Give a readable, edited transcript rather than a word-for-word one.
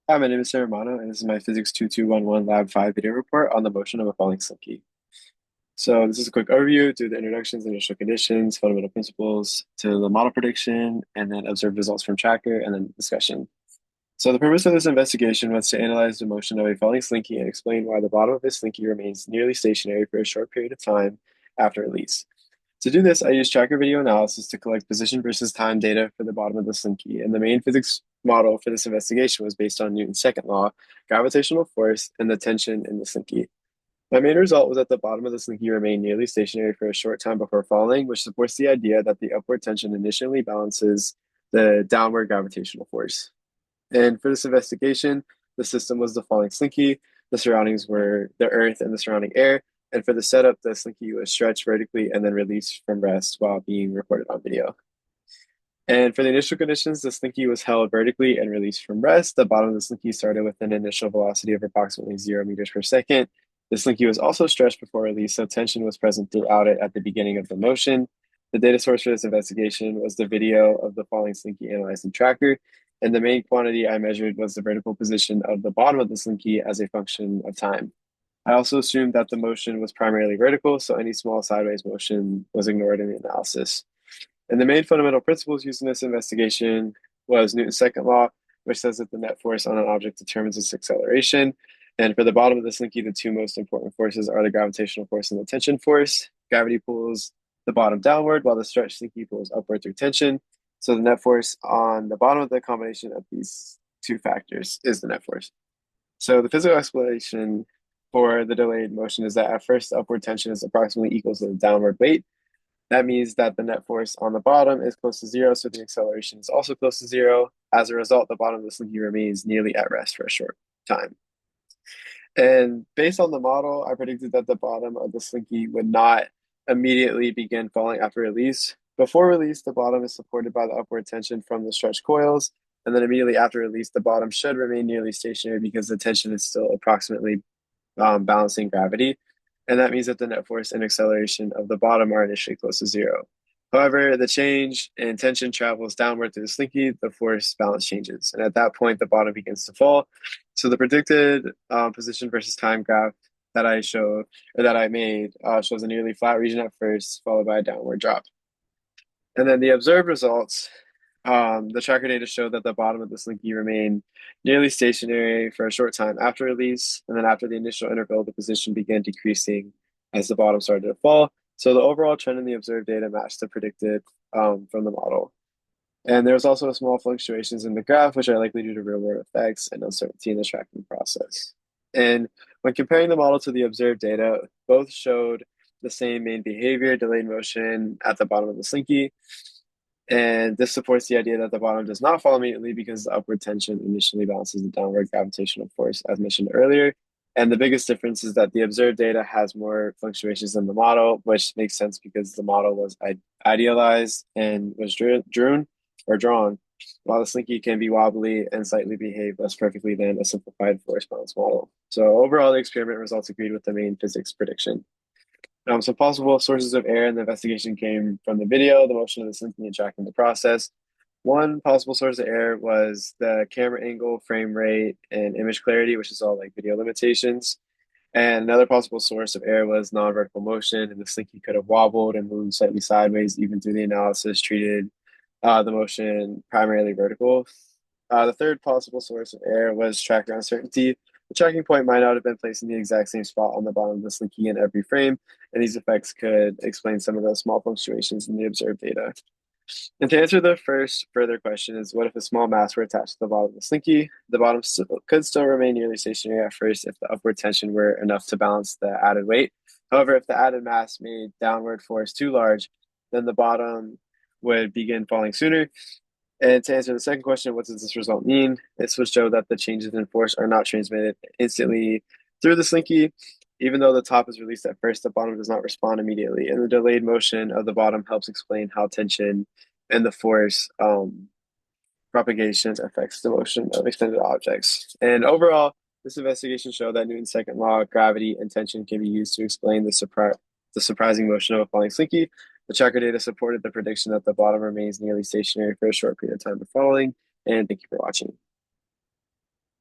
Hi, my name is Sarah Romano, and this is my Physics 2211 Lab 5 video report on the motion of a falling slinky. So this is a quick overview through the introductions, initial conditions, fundamental principles, to the model prediction, and then observed results from tracker, and then discussion. So the purpose of this investigation was to analyze the motion of a falling slinky and explain why the bottom of a slinky remains nearly stationary for a short period of time after release. To do this, I used tracker video analysis to collect position versus time data for the bottom of the slinky, and the main physics model for this investigation was based on Newton's second law, gravitational force, and the tension in the slinky. My main result was that the bottom of the slinky remained nearly stationary for a short time before falling, which supports the idea that the upward tension initially balances the downward gravitational force. And for this investigation, the system was the falling slinky, the surroundings were the earth and the surrounding air, and for the setup, the slinky was stretched vertically and then released from rest while being recorded on video. And for the initial conditions, the slinky was held vertically and released from rest. The bottom of the slinky started with an initial velocity of approximately 0 meters per second. The slinky was also stretched before release, so tension was present throughout it at the beginning of the motion. The data source for this investigation was the video of the falling slinky analyzed in tracker, and the main quantity I measured was the vertical position of the bottom of the slinky as a function of time. I also assumed that the motion was primarily vertical, so any small sideways motion was ignored in the analysis. And the main fundamental principles used in this investigation was Newton's second law, which says that the net force on an object determines its acceleration. And for the bottom of the slinky, the two most important forces are the gravitational force and the tension force. Gravity pulls the bottom downward, while the stretched slinky pulls upward through tension. So the net force on the bottom of the combination of these two factors is the net force. So the physical explanation for the delayed motion is that at first, the upward tension is approximately equal to the downward weight. That means that the net force on the bottom is close to zero, so the acceleration is also close to zero. As a result, the bottom of the slinky remains nearly at rest for a short time. And based on the model, I predicted that the bottom of the slinky would not immediately begin falling after release. Before release, the bottom is supported by the upward tension from the stretched coils. And then immediately after release, the bottom should remain nearly stationary because the tension is still approximately balancing gravity. And that means that the net force and acceleration of the bottom are initially close to zero. However, the change in tension travels downward through the slinky, the force balance changes. And at that point, the bottom begins to fall. So the predicted position versus time graph that I made shows a nearly flat region at first, followed by a downward drop. And then the observed results, the tracker data showed that the bottom of the slinky remained nearly stationary for a short time after release. And then after the initial interval, the position began decreasing as the bottom started to fall. So the overall trend in the observed data matched the predicted from the model. And there was also small fluctuations in the graph, which are likely due to real world effects and uncertainty in the tracking process. And when comparing the model to the observed data, both showed the same main behavior, delayed motion at the bottom of the slinky. And this supports the idea that the bottom does not fall immediately because the upward tension initially balances the downward gravitational force, as mentioned earlier. And the biggest difference is that the observed data has more fluctuations than the model, which makes sense because the model was idealized and was drawn, while the slinky can be wobbly and slightly behave less perfectly than a simplified force balance model. So overall, the experiment results agreed with the main physics prediction. Some possible sources of error in the investigation came from the video, the motion of the slinky, and tracking the process. One possible source of error was the camera angle, frame rate, and image clarity, which is all like video limitations. And another possible source of error was non-vertical motion, and the slinky could have wobbled and moved slightly sideways, even through the analysis treated the motion primarily vertical. The third possible source of error was tracker uncertainty. The tracking point might not have been placed in the exact same spot on the bottom of the slinky in every frame, and these effects could explain some of the small fluctuations in the observed data. And to answer the first further question is, what if a small mass were attached to the bottom of the slinky? The bottom could still remain nearly stationary at first if the upward tension were enough to balance the added weight. However, if the added mass made downward force too large, then the bottom would begin falling sooner. And to answer the second question, what does this result mean? This would show that the changes in force are not transmitted instantly through the slinky. Even though the top is released at first, the bottom does not respond immediately. And the delayed motion of the bottom helps explain how tension and the force propagation affects the motion of extended objects. And overall, this investigation showed that Newton's second law of gravity and tension can be used to explain the surprising motion of a falling slinky. The tracker data supported the prediction that the bottom remains nearly stationary for a short period of time before falling. And thank you for watching.